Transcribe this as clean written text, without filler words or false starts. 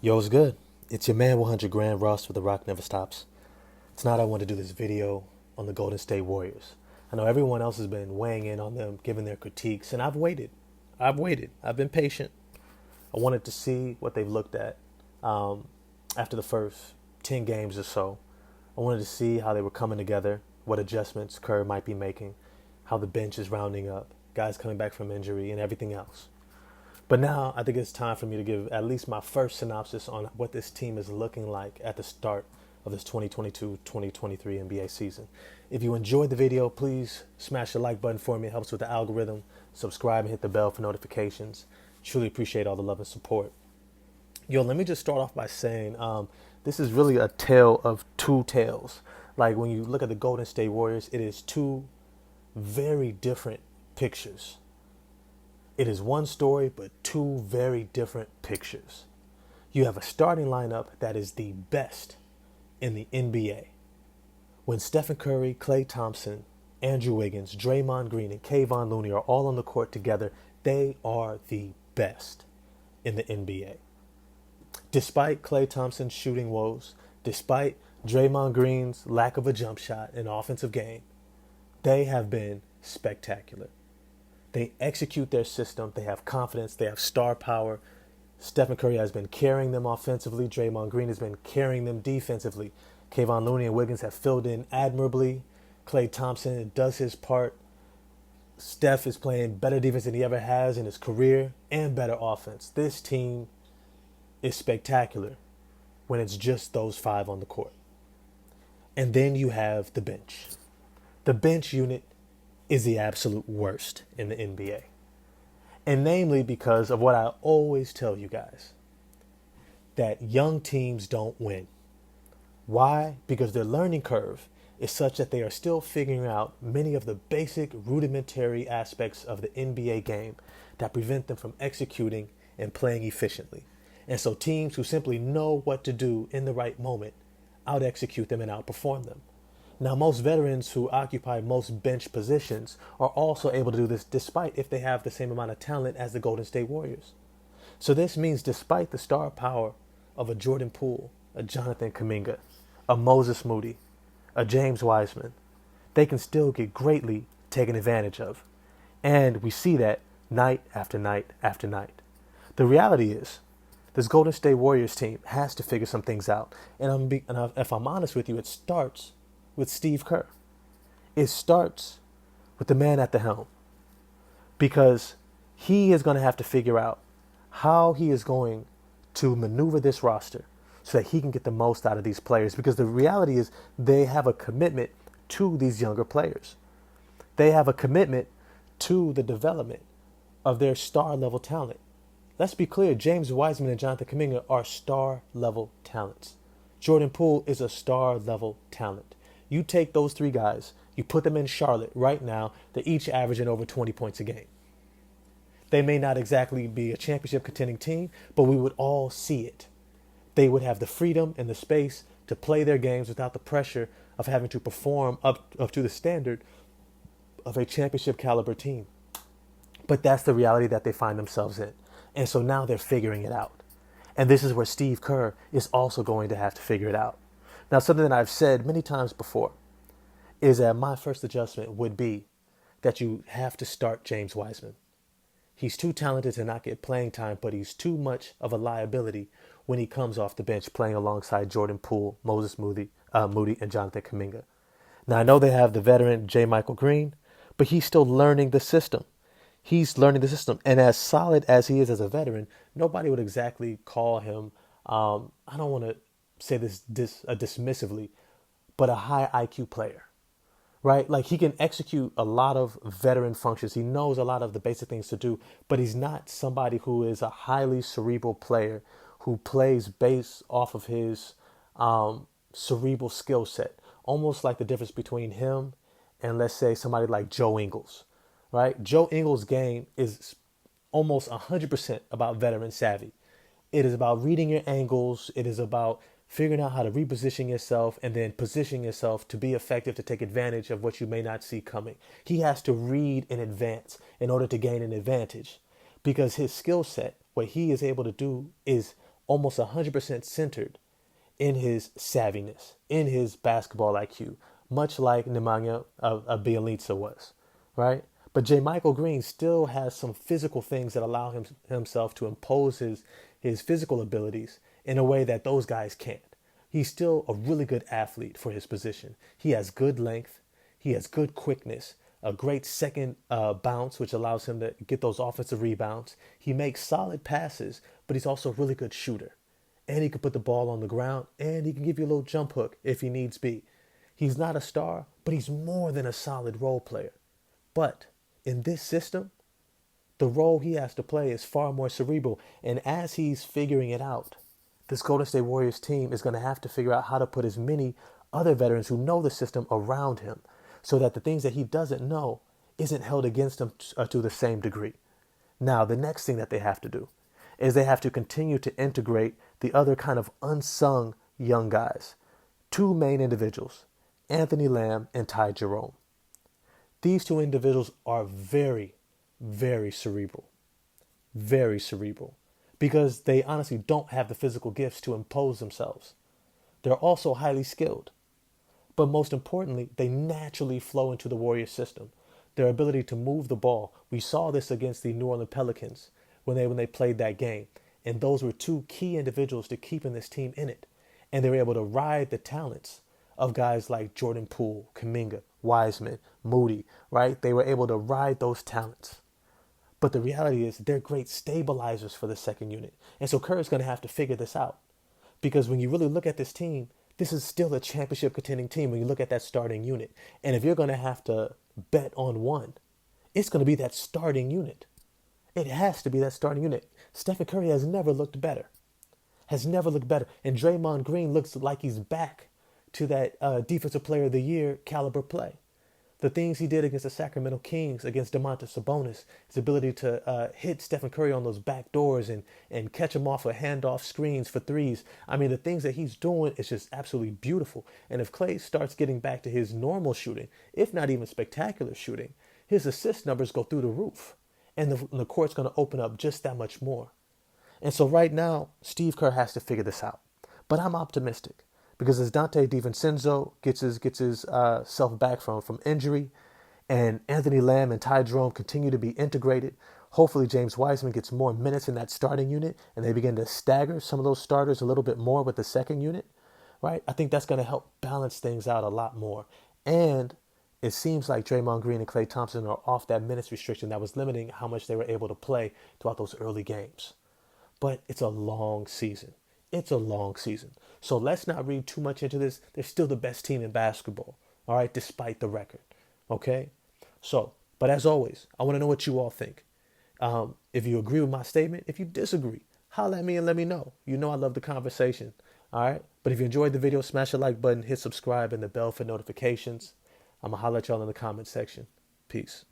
Yo, it's good. It's your man 100 Grand Ross with The Rock Never Stops. Tonight I want to do this video on the Golden State Warriors. I know everyone else has been weighing in on them, giving their critiques, and I've waited. I've been patient. I wanted to see what they've looked at after the first 10 games or so. I wanted to see how they were coming together, what adjustments Kerr might be making, how the bench is rounding up, guys coming back from injury, and everything else. But now I think it's time for me to give at least my first synopsis on what this team is looking like at the start of this 2022-2023 NBA season. If you enjoyed the video, please smash the like button for me. It helps with the algorithm. Subscribe and hit the bell for notifications. Truly appreciate all the love and support. Yo, let me just start off by saying this is really a tale of two tales. Like when you look at the Golden State Warriors, it is two very different pictures. It is one story, but two very different pictures. You have a starting lineup that is the best in the NBA. When Stephen Curry, Klay Thompson, Andrew Wiggins, Draymond Green, and Kevon Looney are all on the court together, they are the best in the NBA. Despite Klay Thompson's shooting woes, despite Draymond Green's lack of a jump shot in offensive game, they have been spectacular. They execute their system. They have confidence. They have star power. Stephen Curry has been carrying them offensively. Draymond Green has been carrying them defensively. Kevon Looney and Wiggins have filled in admirably. Klay Thompson does his part. Steph is playing better defense than he ever has in his career and better offense. This team is spectacular when it's just those five on the court. And then you have the bench. The bench unit is the absolute worst in the NBA. And namely because of what I always tell you guys, that young teams don't win. Why? Because their learning curve is such that they are still figuring out many of the basic rudimentary aspects of the NBA game that prevent them from executing and playing efficiently. And so teams who simply know what to do in the right moment out execute them and outperform them. Now, most veterans who occupy most bench positions are also able to do this despite if they have the same amount of talent as the Golden State Warriors. So this means despite the star power of a Jordan Poole, a Jonathan Kuminga, a Moses Moody, a James Wiseman, they can still get greatly taken advantage of. And we see that night after night after night. The reality is, this Golden State Warriors team has to figure some things out. And if I'm honest with you, it starts with Steve Kerr. It starts with the man at the helm, because he is going to have to figure out how he is going to maneuver this roster so that he can get the most out of these players, because the reality is they have a commitment to these younger players. They have a commitment to the development of their star level talent. Let's be clear, James Wiseman and Jonathan Kuminga are star level talents. Jordan Poole is a star level talent. You take those three guys, you put them in Charlotte right now, they're each averaging over 20 points a game. They may not exactly be a championship contending team, but we would all see it. They would have the freedom and the space to play their games without the pressure of having to perform up to the standard of a championship caliber team. But that's the reality that they find themselves in. And so now they're figuring it out. And this is where Steve Kerr is also going to have to figure it out. Now, something that I've said many times before is that my first adjustment would be that you have to start James Wiseman. He's too talented to not get playing time, but he's too much of a liability when he comes off the bench playing alongside Jordan Poole, Moses Moody, and Jonathan Kuminga. Now, I know they have the veteran J. Michael Green, but he's still learning the system. He's learning the system. And as solid as he is as a veteran, nobody would exactly call him, I don't want to say this dismissively, but a high IQ player, right? Like he can execute a lot of veteran functions. He knows a lot of the basic things to do, but he's not somebody who is a highly cerebral player who plays based off of his cerebral skill set. Almost like the difference between him and, let's say, somebody like Joe Ingles, right? Joe Ingles' game is almost 100% about veteran savvy. It is about reading your angles. It is about figuring out how to reposition yourself and then position yourself to be effective to take advantage of what you may not see coming. He has to read in advance in order to gain an advantage, because his skill set, what he is able to do is almost 100% centered in his savviness, in his basketball IQ, much like Nemanja Bjelica was, right? But J. Michael Green still has some physical things that allow himself to impose his physical abilities in a way that those guys can't. He's still a really good athlete for his position. He has good length. He has good quickness, a great second bounce, which allows him to get those offensive rebounds. He makes solid passes, but he's also a really good shooter. And he can put the ball on the ground, and he can give you a little jump hook if he needs be. He's not a star, but he's more than a solid role player. But in this system, the role he has to play is far more cerebral. And as he's figuring it out, this Golden State Warriors team is going to have to figure out how to put as many other veterans who know the system around him so that the things that he doesn't know isn't held against him to the same degree. Now, the next thing that they have to do is they have to continue to integrate the other kind of unsung young guys. Two main individuals, Anthony Lamb and Ty Jerome. These two individuals are very, very cerebral. Very cerebral. Because they honestly don't have the physical gifts to impose themselves. They're also highly skilled. But most importantly, they naturally flow into the Warriors system. Their ability to move the ball. We saw this against the New Orleans Pelicans when they played that game. And those were two key individuals to keeping this team in it. And they were able to ride the talents of guys like Jordan Poole, Kuminga, Wiseman, Moody, right? They were able to ride those talents. But the reality is they're great stabilizers for the second unit. And so Kerr is going to have to figure this out. Because when you really look at this team, this is still a championship contending team when you look at that starting unit. And if you're going to have to bet on one, it's going to be that starting unit. It has to be that starting unit. Stephen Curry has never looked better. Has never looked better. And Draymond Green looks like he's back to that Defensive Player of the Year caliber play. The things he did against the Sacramento Kings, against Domantas Sabonis, his ability to hit Stephen Curry on those back doors and catch him off of handoff screens for threes. I mean, the things that he's doing is just absolutely beautiful. And if Klay starts getting back to his normal shooting, if not even spectacular shooting, his assist numbers go through the roof. And the court's going to open up just that much more. And so right now, Steve Kerr has to figure this out. But I'm optimistic. Because as Dante DiVincenzo gets his self back from injury, and Anthony Lamb and Ty Jerome continue to be integrated, hopefully James Wiseman gets more minutes in that starting unit, and they begin to stagger some of those starters a little bit more with the second unit, right? I think that's going to help balance things out a lot more. And it seems like Draymond Green and Klay Thompson are off that minutes restriction that was limiting how much they were able to play throughout those early games. But it's a long season. It's a long season. So let's not read too much into this. They're still the best team in basketball, all right, despite the record, okay? So, but as always, I want to know what you all think. If you agree with my statement, if you disagree, holler at me and let me know. You know I love the conversation, all right? But if you enjoyed the video, smash the like button, hit subscribe and the bell for notifications. I'm going to holler at y'all in the comment section. Peace.